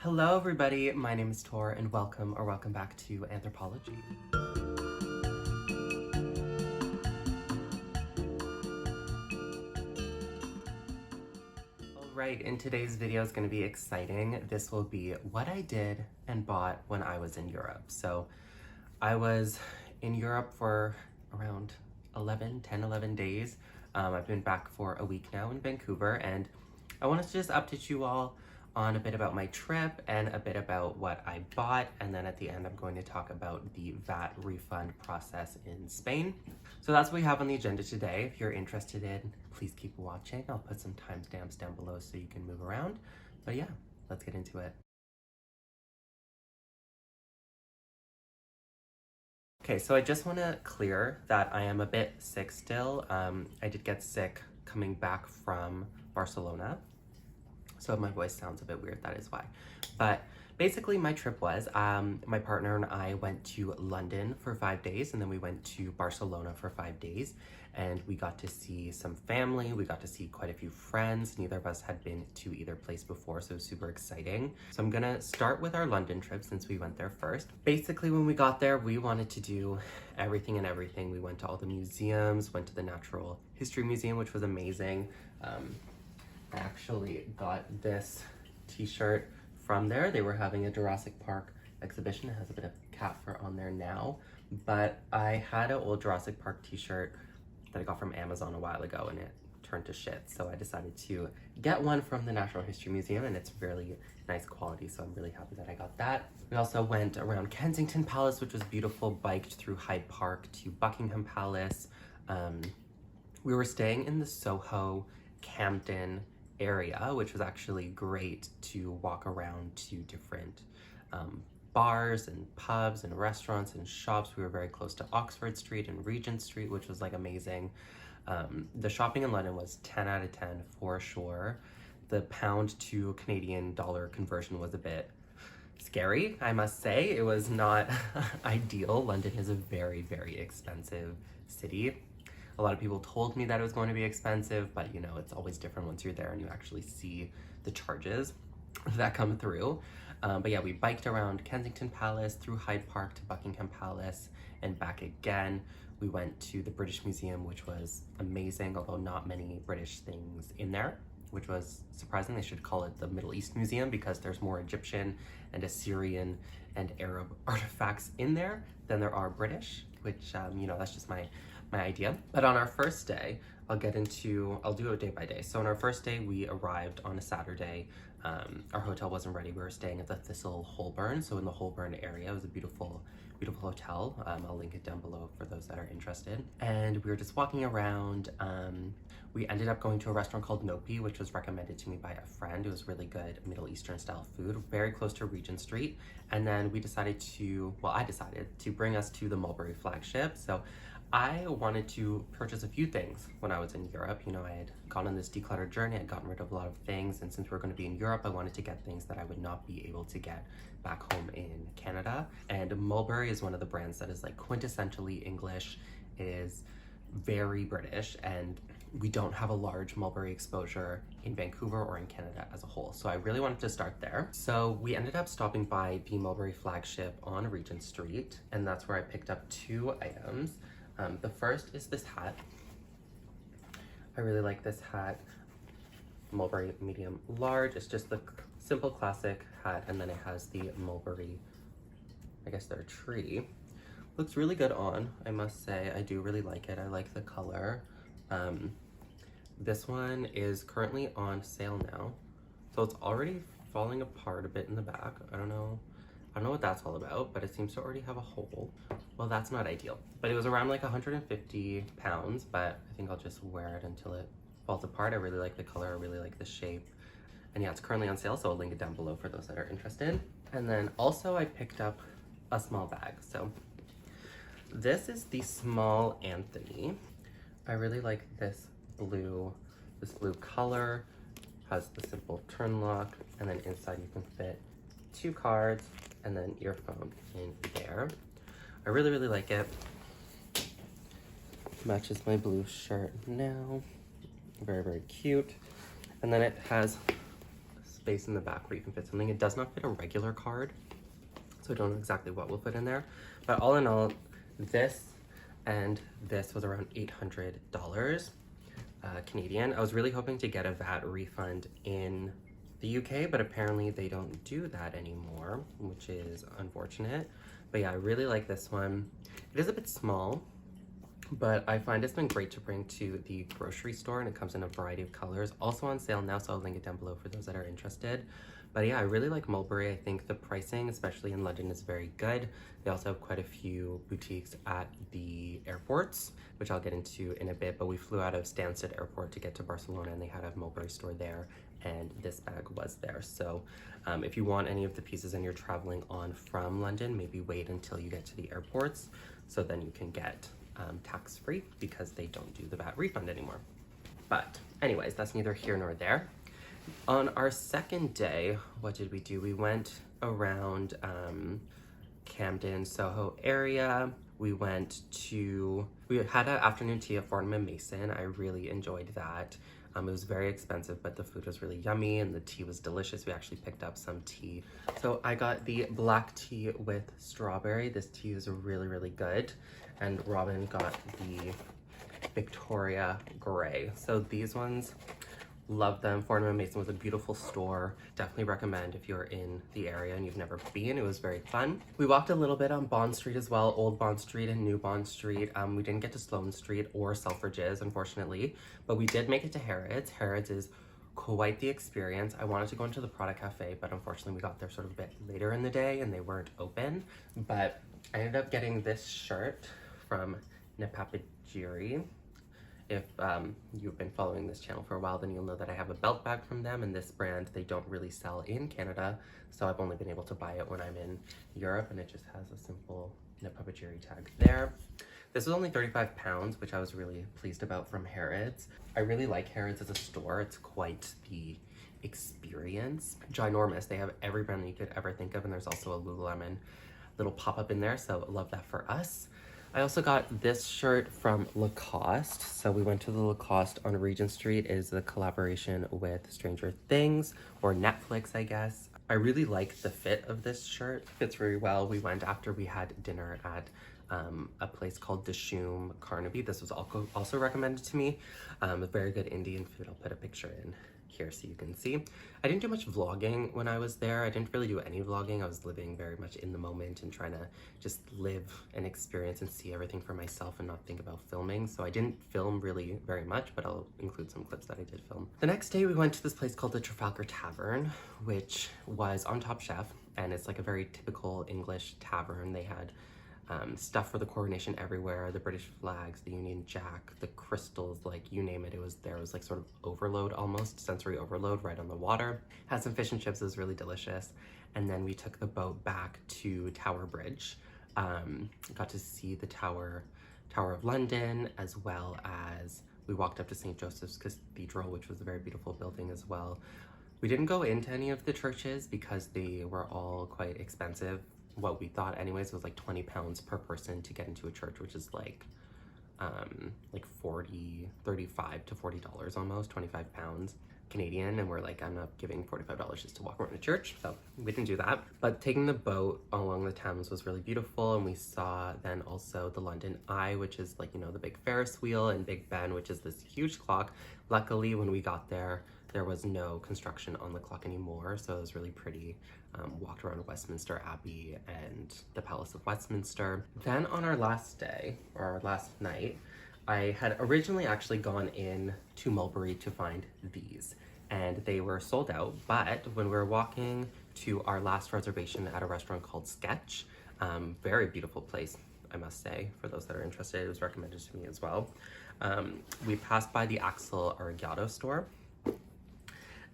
Hello everybody, my name is Thor and welcome back to Anthropology. Alright, in today's video is going to be exciting. This will be what I did and bought when I was in Europe. So I was in Europe for around 10-11 days. I've been back for a week now in Vancouver, and I wanted to just update you all on a bit about my trip and a bit about what I bought, and then at the end I'm going to talk about the VAT refund process in Spain. So that's what we have on the agenda today. If you're interested in, please keep watching. I'll put some timestamps down below so you can move around. But yeah, let's get into it. Okay, so I just want to clear that I am a bit sick still. I did get sick coming back from Barcelona. So if my voice sounds a bit weird, that is why. But basically my trip was, my partner and I went to London for 5 days, and then we went to Barcelona for 5 days, and we got to see some family, we got to see quite a few friends. Neither of us had been to either place before, so it was super exciting. So I'm gonna start with our London trip since we went there first. Basically when we got there, we wanted to do everything and everything. We went to all the museums, went to the Natural History Museum, which was amazing. I actually got this t-shirt from there. They were having a Jurassic Park exhibition. It has a bit of cat fur on there now, but I had an old Jurassic Park t-shirt that I got from Amazon a while ago, and it turned to shit. So I decided to get one from the Natural History Museum, and it's really nice quality. So I'm really happy that I got that. We also went around Kensington Palace, which was beautiful, biked through Hyde Park to Buckingham Palace. We were staying in the Soho Camden area, which was actually great to walk around to different bars and pubs and restaurants and shops. We were very close to Oxford Street and Regent Street, which was like amazing. The shopping in London was 10 out of 10 for sure. The pound to Canadian dollar conversion was a bit scary, I must say. It was not ideal. London is a very, very expensive city. A lot of people told me that it was going to be expensive, but you know, it's always different once you're there and you actually see the charges that come through. But yeah, we biked around Kensington Palace, through Hyde Park to Buckingham Palace, and back again. We went to the British Museum, which was amazing, although not many British things in there, which was surprising. They should call it the Middle East Museum because there's more Egyptian and Assyrian and Arab artifacts in there than there are British, which, you know, that's just my idea. But on our first day, I'll do it day by day. So on our first day, we arrived on a Saturday. Our hotel wasn't ready. We were staying at the Thistle Holborn. So in the Holborn area, it was a beautiful, beautiful hotel. I'll link it down below for those that are interested. And we were just walking around. We ended up going to a restaurant called Nopi, which was recommended to me by a friend. It was really good Middle Eastern style food, very close to Regent Street. And then I decided to bring us to the Mulberry flagship. So I wanted to purchase a few things when I was in Europe. You know, I had gone on this decluttered journey, I'd gotten rid of a lot of things, and since we were going to be in Europe, I wanted to get things that I would not be able to get back home in Canada. And Mulberry is one of the brands that is like quintessentially English. It is very British, and we don't have a large Mulberry exposure in Vancouver or in Canada as a whole. So I really wanted to start there. So we ended up stopping by the Mulberry flagship on Regent Street, and that's where I picked up 2 items. The first is this hat. I really like this hat. Mulberry medium large. It's just the simple classic hat, and then it has the Mulberry, I guess they're a tree. Looks really good on, I must say. I do really like it. I like the color. This one is currently on sale now. So it's already falling apart a bit in the back. I don't know what that's all about, but it seems to already have a hole. Well, that's not ideal. But it was around like 150 pounds, but I think I'll just wear it until it falls apart. I really like the color, I really like the shape. And yeah, it's currently on sale, so I'll link it down below for those that are interested. And then also I picked up a small bag. So this is the small Anthony. I really like this blue color. Has the simple turn lock, and then inside you can fit 2 cards and then earphone in there. I really, really like it. Matches my blue shirt now. Very, very cute. And then it has space in the back where you can fit something. It does not fit a regular card, so I don't know exactly what will fit in there. But all in all, this and this was around $800 Canadian. I was really hoping to get a VAT refund in the UK, but apparently they don't do that anymore, which is unfortunate. But yeah, I really like this one. It is a bit small, but I find it's been great to bring to the grocery store, and it comes in a variety of colors. Also on sale now, so I'll link it down below for those that are interested. But yeah, I really like Mulberry. I think the pricing, especially in London, is very good. They also have quite a few boutiques at the airports, which I'll get into in a bit. But we flew out of Stansted Airport to get to Barcelona, and they had a Mulberry store there, and this bag was there. So if you want any of the pieces and you're traveling on from London, maybe wait until you get to the airports, so then you can get tax-free, because they don't do the VAT refund anymore. But anyways, that's neither here nor there. On our second day, what did we do? We went around Camden, Soho area. We had an afternoon tea at Fortnum & Mason. I really enjoyed that. It was very expensive, but the food was really yummy and the tea was delicious. We actually picked up some tea. So I got the black tea with strawberry. This tea is really, really good. And Robin got the Victoria Grey. So these ones, love them. Fortnum & Mason was a beautiful store. Definitely recommend if you're in the area and you've never been. It was very fun. We walked a little bit on Bond Street as well, Old Bond Street and New Bond Street. We didn't get to Sloane Street or Selfridges, unfortunately, but we did make it to Harrods. Harrods is quite the experience. I wanted to go into the Prada Cafe, but unfortunately we got there sort of a bit later in the day and they weren't open. But I ended up getting this shirt from Anthropology. If you've been following this channel for a while, then you'll know that I have a belt bag from them, and this brand they don't really sell in Canada, so I've only been able to buy it when I'm in Europe, and it just has a simple Anthropology tag there. This was only £35, which I was really pleased about, from Harrods. I really like Harrods as a store. It's quite the experience. Ginormous. They have every brand that you could ever think of, and there's also a Lululemon little pop-up in there, so love that for us. I also got this shirt from Lacoste. So we went to the Lacoste on Regent Street. It is a collaboration with Stranger Things, or Netflix, I guess. I really like the fit of this shirt. It fits very well. We went after we had dinner at a place called Dishoom Carnaby. This was also recommended to me. A very good Indian food. I'll put a picture in here so you can see. I didn't do much vlogging when I was there. I didn't really do any vlogging. I was living very much in the moment and trying to just live an experience and see everything for myself and not think about filming. So I didn't film really very much, but I'll include some clips that I did film. The next day we went to this place called the Trafalgar Tavern, which was on Top Chef, and it's like a very typical English tavern. They had stuff for the coronation everywhere, the British flags, the Union Jack, the crystals, like you name it, it was there. It was like sort of overload, almost sensory overload, right on the water. Had some fish and chips. It was really delicious. And then we took the boat back to Tower Bridge. Got to see the Tower of London, as well as we walked up to St. Joseph's Cathedral, which was a very beautiful building as well. We didn't go into any of the churches because they were all quite expensive. What we thought anyways was like £20 per person to get into a church, which is like $35 to $40 almost, £25 Canadian, and we're like, I'm not giving $45 just to walk around a church, so we didn't do that. But taking the boat along the Thames was really beautiful, and we saw then also the London Eye, which is like, you know, the big Ferris wheel, and Big Ben, which is this huge clock. Luckily, when we got there, there was no construction on the clock anymore, so it was really pretty. Walked around Westminster Abbey and the Palace of Westminster. Then on our last day, or our last night, I had originally actually gone in to Mulberry to find these, and they were sold out. But when we were walking to our last reservation at a restaurant called Sketch, very beautiful place, I must say, for those that are interested. It was recommended to me as well. We passed by the Axel Arrugado store,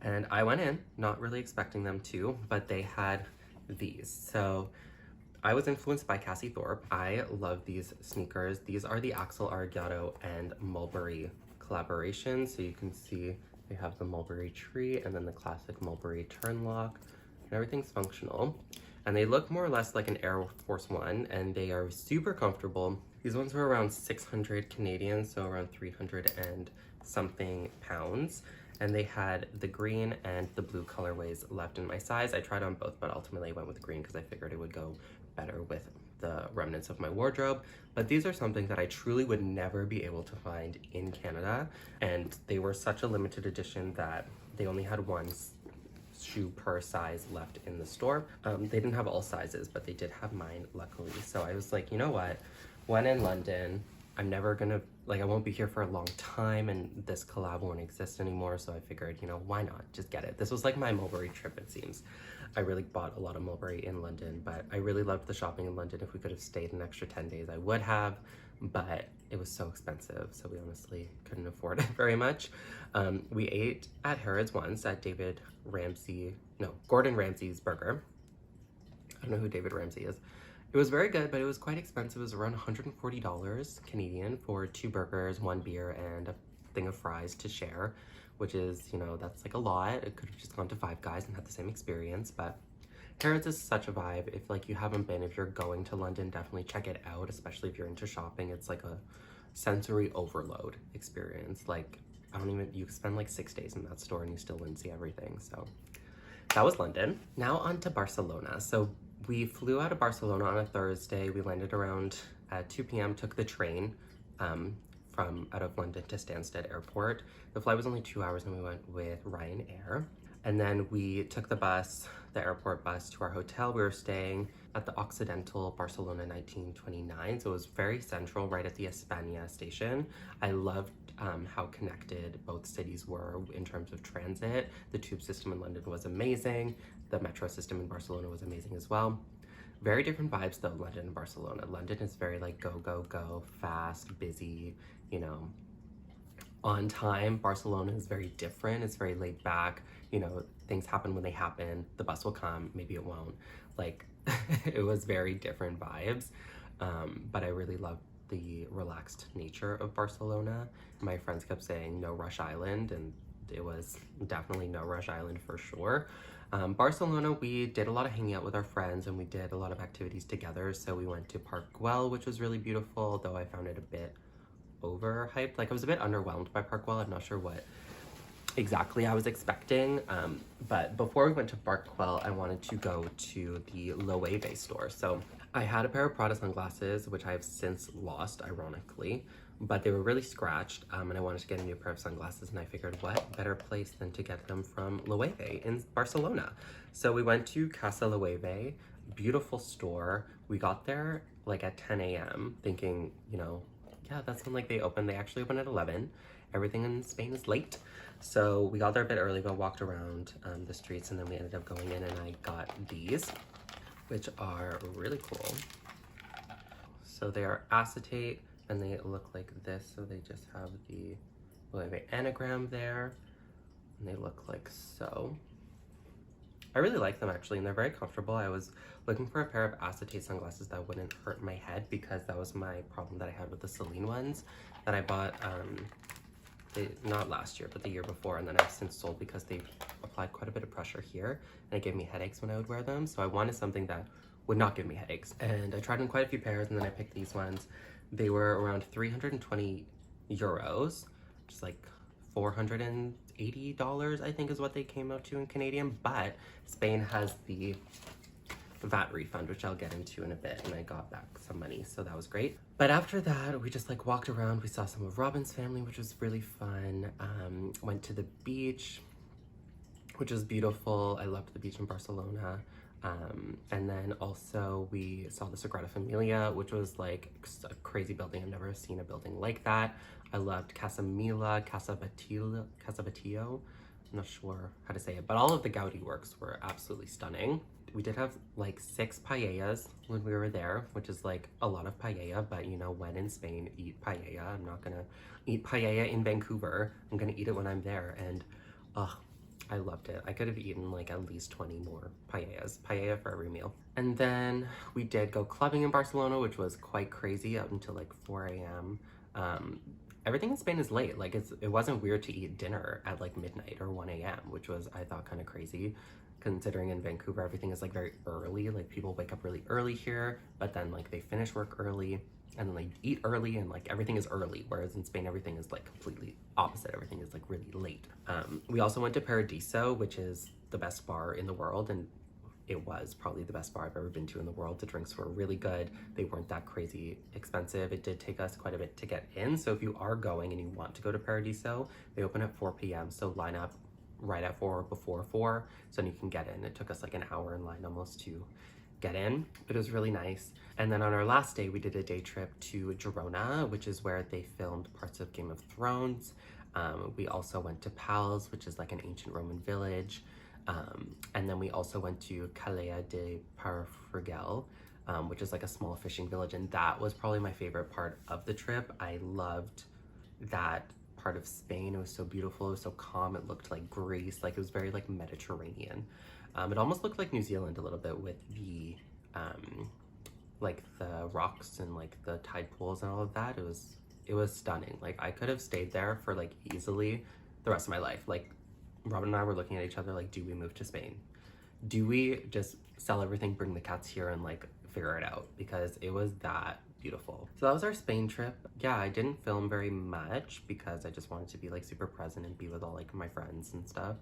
and I went in, not really expecting them to, but they had these. So I was influenced by Cassie Thorpe. I love these sneakers. These are the Axel Arrugado and Mulberry collaboration. So you can see they have the Mulberry tree and then the classic Mulberry turn lock, and everything's functional. And they look more or less like an Air Force One, and they are super comfortable. These ones were around 600 Canadian, so around 300 and something pounds. and they had the green and the blue colorways left in my size. I tried on both, but ultimately I went with green because I figured it would go better with the remnants of my wardrobe. But these are something that I truly would never be able to find in Canada, and they were such a limited edition that they only had one shoe per size left in the store. They didn't have all sizes, but they did have mine, luckily. So I was like, you know what, when in London, I'm never gonna, like, I won't be here for a long time and this collab won't exist anymore. So I figured, you know, why not just get it? This was like my Mulberry trip, it seems. I really bought a lot of Mulberry in London, but I really loved the shopping in London. If we could have stayed an extra 10 days, I would have, but it was so expensive. So we honestly couldn't afford it very much. We ate at Harrods once at Gordon Ramsay's burger. I don't know who David Ramsay is. It was very good, but it was quite expensive. It was around $140 Canadian for 2 burgers, 1 beer, and a thing of fries to share, which is, you know, that's like a lot. It could have just gone to Five Guys and had the same experience, but Harrods is such a vibe. If like you haven't been, if you're going to London, definitely check it out, especially if you're into shopping. It's like a sensory overload experience. Like, you spend like 6 days in that store and you still wouldn't see everything. So that was London. Now on to Barcelona. So we flew out of Barcelona on a Thursday. We landed around at 2 p.m., took the train from out of London to Stansted Airport. The flight was only 2 hours and we went with Ryanair. And then we took the airport bus to our hotel. We were staying at the Occidental Barcelona 1929. So it was very central, right at the España station. I loved how connected both cities were in terms of transit. The tube system in London was amazing. The metro system in Barcelona was amazing as well. Very different vibes though, London and Barcelona. London is very like go, go, go, fast, busy, you know, on time. Barcelona is very different. It's very laid back. You know, things happen when they happen. The bus will come, maybe it won't. Like, it was very different vibes. But I really loved the relaxed nature of Barcelona. My friends kept saying no rush island, and it was definitely no rush island for sure. Barcelona, we did a lot of hanging out with our friends and we did a lot of activities together. So we went to Park Güell, which was really beautiful, though I found it a bit overhyped. Like, I was a bit underwhelmed by Park Güell. I'm not sure what exactly I was expecting. But before we went to Park Güell, I wanted to go to the Loewe store. So I had a pair of Prada sunglasses, which I have since lost, ironically, but they were really scratched, and I wanted to get a new pair of sunglasses, and I figured what better place than to get them from Loewe in Barcelona. So we went to Casa Loewe, beautiful store. We got there like at 10 a.m. thinking, you know, yeah, that's when like they open. They actually open at 11. Everything in Spain is late. So we got there a bit early, but walked around the streets, and then we ended up going in and I got these, which are really cool. So they are acetate and they look like this. So they just have the Loewe anagram there and they look like so. I really like them actually, and they're very comfortable. I was looking for a pair of acetate sunglasses that wouldn't hurt my head because that was my problem that I had with the Celine ones that I bought not last year, but the year before, and then I've since sold because they've applied quite a bit of pressure here and it gave me headaches when I would wear them. So I wanted something that would not give me headaches. And I tried on quite a few pairs and then I picked these ones. They were around 320 euros, which is like $480, I think is what they came out to in Canadian, but Spain has the VAT refund, which I'll get into in a bit, and I got back some money, so that was great. But after that, we just like walked around. We saw some of Robin's family, which was really fun. Went to the beach, which was beautiful. I loved the beach in Barcelona. And then also we saw the Sagrada Familia, which was like a crazy building. I've never seen a building like that. I loved Casa Mila, Casa Batillo. I'm not sure how to say it, but all of the Gaudi works were absolutely stunning. We did have like 6 paellas when we were there, which is like a lot of paella, but you know, when in Spain, eat paella. I'm not gonna eat paella in Vancouver. I'm gonna eat it when I'm there, and I loved it. I could have eaten like at least 20 more paellas. Paella for every meal. And then we did go clubbing in Barcelona, which was quite crazy, up until like 4 a.m. Everything in Spain is late. Like it wasn't weird to eat dinner at like midnight or 1 a.m., which was, I thought, kind of crazy. considering in Vancouver everything is like very early. Like people wake up really early here, but then like they finish work early and then they eat early, and like everything is early, whereas in Spain everything is like completely opposite. Everything is like really late. We also went to Paradiso, which is the best bar in the world, and it was probably the best bar I've ever been to in the world. The drinks were really good. They weren't that crazy expensive. It did take us quite a bit to get in. So if you are going and you want to go to Paradiso, they open at 4 p.m. So line up right at 4 or before 4 so then you can get in. It took us like an hour in line almost to get in, but it was really nice. And then on our last day, we did a day trip to Girona, which is where they filmed parts of Game of Thrones. We also went to Pals, which is like an ancient Roman village. And then we also went to Calella de Palafrugell, which is like a small fishing village. And that was probably my favorite part of the trip. I loved that part of Spain. It was so beautiful. It was so calm. It looked like Greece. Like it was very like Mediterranean. It almost looked like New Zealand a little bit with the like the rocks and like the tide pools and all of that. It was stunning. Like I could have stayed there for like easily the rest of my life. Like Robin and I were looking at each other like, do we move to Spain? Do we just sell everything, bring the cats here and like figure it out? Because it was that beautiful. So that was our Spain trip. Yeah, I didn't film very much because I just wanted to be like super present and be with all like my friends and stuff.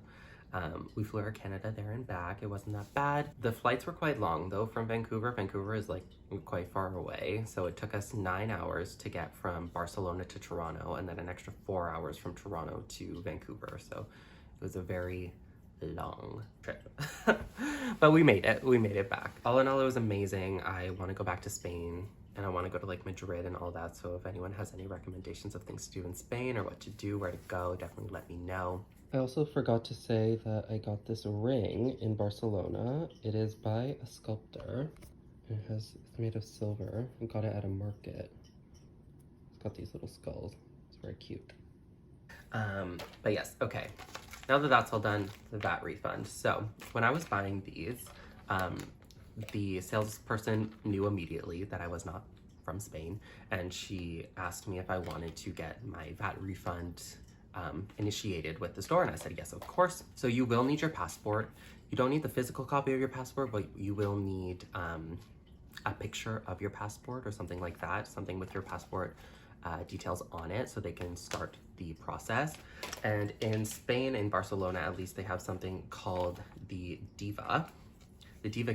We flew Air Canada there and back. It wasn't that bad. The flights were quite long though from Vancouver. Vancouver is like quite far away. So it took us 9 hours to get from Barcelona to Toronto, and then an extra 4 hours from Toronto to Vancouver. So it was a very long trip. But we made it back. All in all, it was amazing. I want to go back to Spain and I want to go to like Madrid and all that. So if anyone has any recommendations of things to do in Spain or what to do, where to go, definitely let me know. I also forgot to say that I got this ring in Barcelona. It is by a sculptor. It's made of silver. I got it at a market. It's got these little skulls. It's very cute. But yes, okay. Now that that's all done, the VAT refund. So when I was buying these, the salesperson knew immediately that I was not from Spain, and she asked me if I wanted to get my VAT refund initiated with the store, and I said yes, of course. So you will need your passport. You don't need the physical copy of your passport, but you will need a picture of your passport or something like that, something with your passport details on it so they can start the process. And in Spain, in Barcelona at least, they have something called the Diva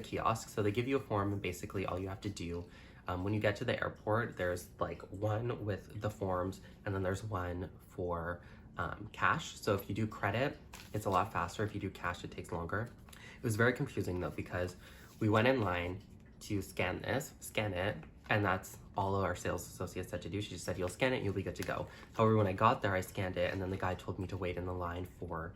kiosk. So they give you a form, and basically all you have to do when you get to the airport, there's like one with the forms and then there's one for cash. So if you do credit, it's a lot faster. If you do cash, it takes longer. It was very confusing though, because we went in line to scan it, and that's all of our sales associates had to do. She just said, you'll scan it, you'll be good to go. However, when I got there, I scanned it, and then the guy told me to wait in the line for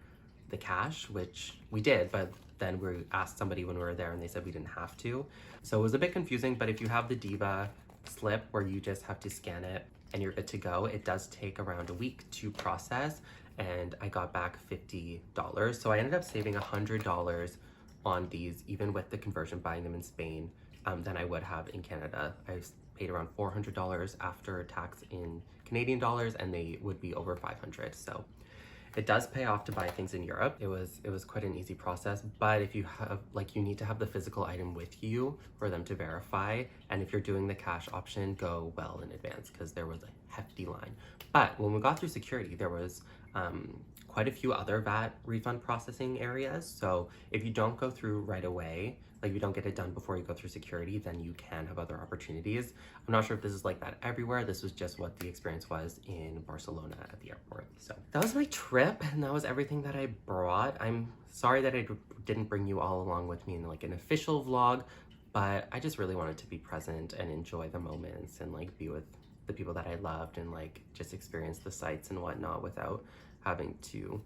the cash, which we did, but then we asked somebody when we were there and they said we didn't have to. So it was a bit confusing, but if you have the Diva slip where you just have to scan it and you're good to go, it does take around a week to process, and I got back $50. So I ended up saving $100 on these, even with the conversion, buying them in Spain, than I would have in Canada. I paid around $400 after tax in Canadian dollars, and they would be over 500. So it does pay off to buy things in Europe. It was quite an easy process, but if you have, like, you need to have the physical item with you for them to verify. And if you're doing the cash option, go well in advance, because there was a hefty line. But when we got through security, there was quite a few other VAT refund processing areas. So if you don't go through right away, like you don't get it done before you go through security, then you can have other opportunities. I'm not sure if this is like that everywhere. This was just what the experience was in Barcelona at the airport. So that was my trip, and that was everything that I brought. I'm sorry that I didn't bring you all along with me in like an official vlog, but I just really wanted to be present and enjoy the moments and like be with the people that I loved and like just experience the sights and whatnot without having to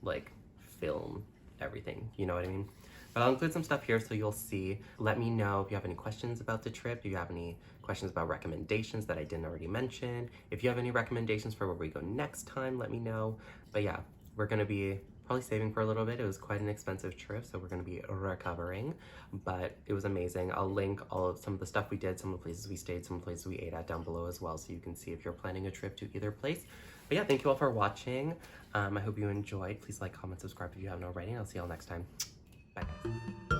like film everything, you know what I mean? But I'll include some stuff here so you'll see. Let me know if you have any questions about the trip. Do you have any questions about recommendations that I didn't already mention? If you have any recommendations for where we go next time, let me know. But yeah, we're gonna be probably saving for a little bit. It was quite an expensive trip, so we're gonna be recovering, but it was amazing. I'll link all of some of the stuff we did, some of the places we stayed, some of the places we ate at down below as well, so you can see if you're planning a trip to either place. But yeah, thank you all for watching. I hope you enjoyed. Please like, comment, subscribe if you haven't already, and I'll see you all next time. Bye guys.